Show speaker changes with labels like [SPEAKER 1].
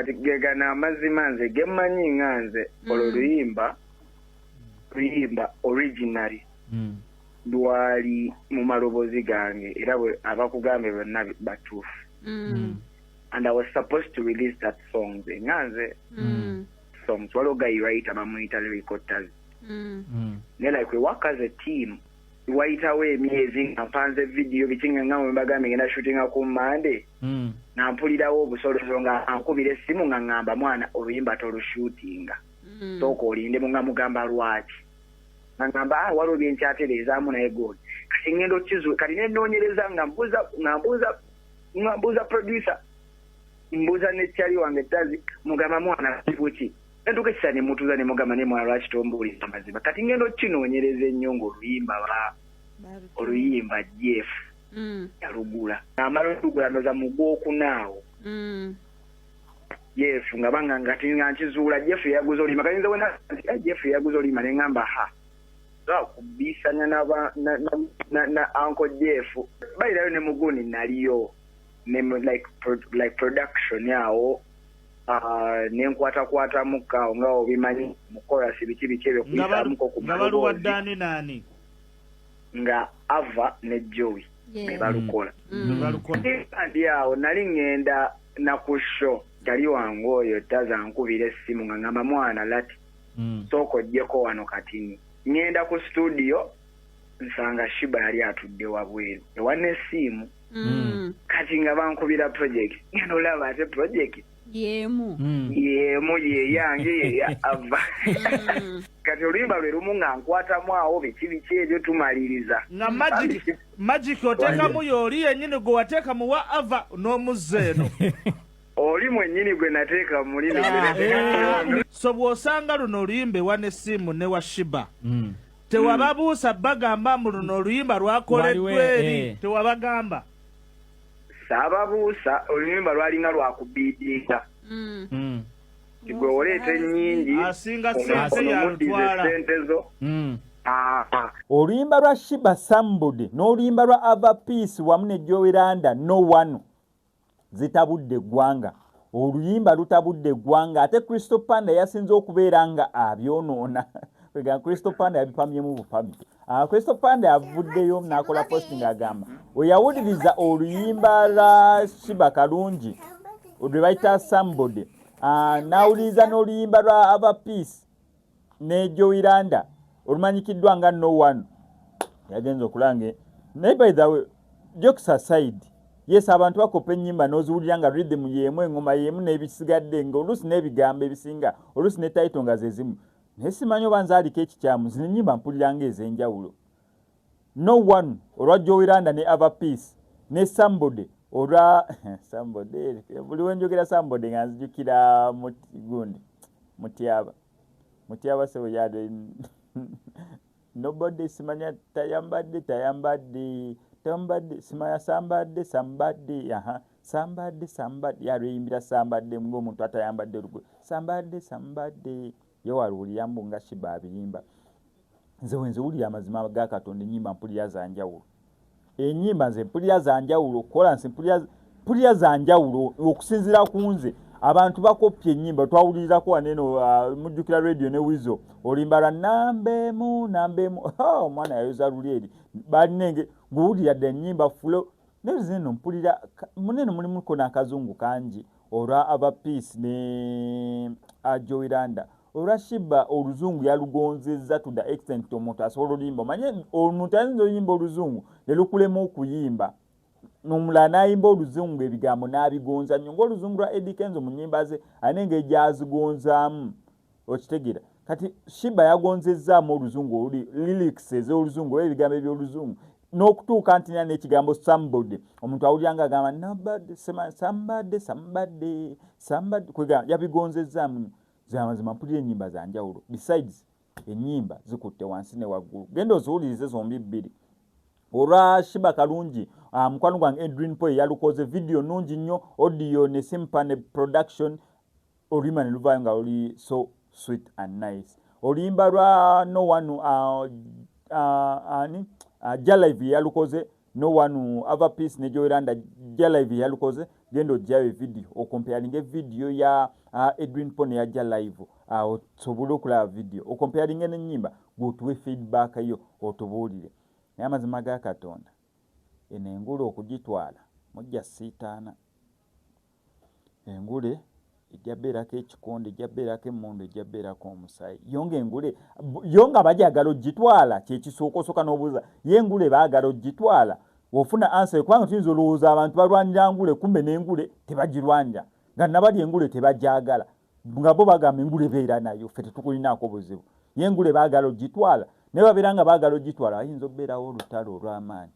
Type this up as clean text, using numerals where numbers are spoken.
[SPEAKER 1] kati gegana amazima nze gemmanyi nganze olwo luyimba originally lwali mu malobozi gange era abakugambe bonna batuufu. And I was supposed to release that song nganze songs waliwo guy writer bamuyita Lyricotters. Ne like we work as a team wayitawo emyezi nga mpanze video bikinga nga mbagambe ngenda shootinga ku Monday na mpulirawo obusolozo nga ankubira essimu nga ngamba mwana oluyimba tolushootinga soko olinde nga mugamba lwaki nga ngamba waliwo byenkyatereezaamu naye godi kati ngendo kizu kati nenoonyereza nga mbuuza producer mbuuza ne kyali wange tazi mugamba mwana kibuki enduka kisane mutuza ne mugamba ne mwana lwaki tombuuliza amazima kati ngendo kinoonyereza ennyo oluyimba Jeff yalugula amala olugula ndoza mugwokunaawo Jeff nga banga ngati nga nkizuula Jeff yaguza olima kayinza wena Jeff yaguza olima ne ngamba kubisanya na Uncle Jeff bayirayo ne muguni naliyo ne like production yawo nenkwata muka nga obimanyi mukola sibikibikyebyo kuyisamuko ku
[SPEAKER 2] ngabaluwa Dani nani
[SPEAKER 1] nga Ava ne Joey balukola ndi awo nali ngenda na ku show tali wange oyo taza nkubira essimu nga ngamba mwana lati soko jjeko wano katini ngenda ku studio nsanga Shiba yali atudde wabweru ewana essimu kati nga bankubira project ngenda olaba ate project
[SPEAKER 3] yemu
[SPEAKER 1] yeyange yeya Ava kati oluyimba lwe lumu nga nkwatamu awo biki ebyo tumaliriza
[SPEAKER 2] nga magic oteekamu y'oli yennyini gwe wateeka mu wa Ava n'omuzzeeno
[SPEAKER 1] oli mwennyini gwe nateeka mulino
[SPEAKER 2] so bw'osanga luno oluyimba ewa n'essimu ne wa Shiba tewababuusa bagamba mu luno oluyimba lwakoleddwa eri tewabagamba
[SPEAKER 1] saababuusa oluyimba lwalinga lwakubiidinga gwe oleeta ennyingi
[SPEAKER 2] asinga sente yalutwala
[SPEAKER 1] zo
[SPEAKER 4] oluyimba lwa Shiba Somebody n'oluyimba lwa Ava Peace wamu ne Joeranda No One zitabudde eggwanga. Oluyimba lutabudde eggwanga ate Crystal Panda yasinze okubeera nga abyonoona kwega Crystal Panda yabipamyemu bupami. Crystal Panda yavuddeyo n'akola posting agamba oyawuliriza oluyimba lwa Shiba Kalungi lwe bayita Somebody n'awuliriza n'oluyimba lwa Ava Peace ne Joeranda olumanyikiddwa nga No One yagenza okulanga naye by the way jokes aside yes abantu bakopa ennyimba n'oziwulira nga rhythm y'emu engoma y'emu n'ebisigadde nga oluusi n'ebigambo ebisinga oluusi ne title nga ze zimu naye simanyi oba nzaaliko ekikyamu zino ennyimba mpulira ng'ez'enjawulo. No One olwa Joeranda ne Ava Peace ne Somebody olwa Somebody buli we njogera Somebody nga nzijukira gundi Mutyaba sebo yade nobody simanya tayambadde simanya somebody yalweyimbira somebody ng'omuntu atayambadde lugo somebody yewalwulira mbu nga Shiba abiyimba nze wenziwulira amazima ga Katonda ennyimba mpulira za njawulo ennyimba nze mpulira za njawulo okukola nsi mpulira za njawulo okusinziira ku nze abantu bakopye ennyimba twawulirizako waneno mujjukira radio ne Wizo oluyimba lwa nambemu omwana yayoza lulyeri balinenge nguwulira dde ennyimba fulo nezino mpulira muneno mulimuko n'akazungu kangi olwa Ava Peace ne Joeranda. Olwa Shiba oluzungu yalugonzezza to the extent omuntu asobola oluyimba omanye omuntu ayinza oluyimba oluzungu ne lukulema okuyimba n'omulala n'ayimba oluzungu ebigambo n'abigonza nnyo ng'oluzungu lwa Eddie Kenzo mu nnyimba ze ayina engeri gy'azigonzaamu okitegeera kati Shiba yagonzezzaamu oluzungu oli lyrics ez'oluzungu oba ebigambo eby'oluzungu n'okutuuka nti nina n'ekigambo somebody omuntu awulira nga agamba nobody somebody kwega yabigonzezzaamu zamazima mpulira ennyimba za njawulo besides ennyimba zikutte wansi ne waggulu genda oziwulirize zombi bbiri. Olwa Shiba Kalungi mukwano gwange Edwin Poe yalukoze video nungi nnyo audio ne simpa ne production oluyimba ne luvaayo nga luli so sweet and nice. Oluyimba lwa No One Jalive yalukoze No One Ava Peace ne Joeranda Jalive yalukoze genda ojjayo video okomparinga video ya Edwin Pone yajja live osobole okulaba video okomparinga n'ennyimba gwotuwe feedback yo otubuulire naye amazima ga Katonda eno engule okugitwala mujja siitaana engule ejja beerako ekikonde ejja beerako emmundu ejja beerako omusaayi yonga engule yonga bajagala ogitwala kyekisookosoka n'obuuza ye engule baagala ogitwala ofuna answer kubanga tuyinza olowooza abantu balwanira ngule kumbe n'engule tebagirwanira nga nabali engule tebajagala nga bo bagamba engule beera nayo ffe tetukulinaako buzibu ye engule baagala ogitwala naye babeera nga baagala ogitwala ayinza okubeerawo olutalo olw'amaanyi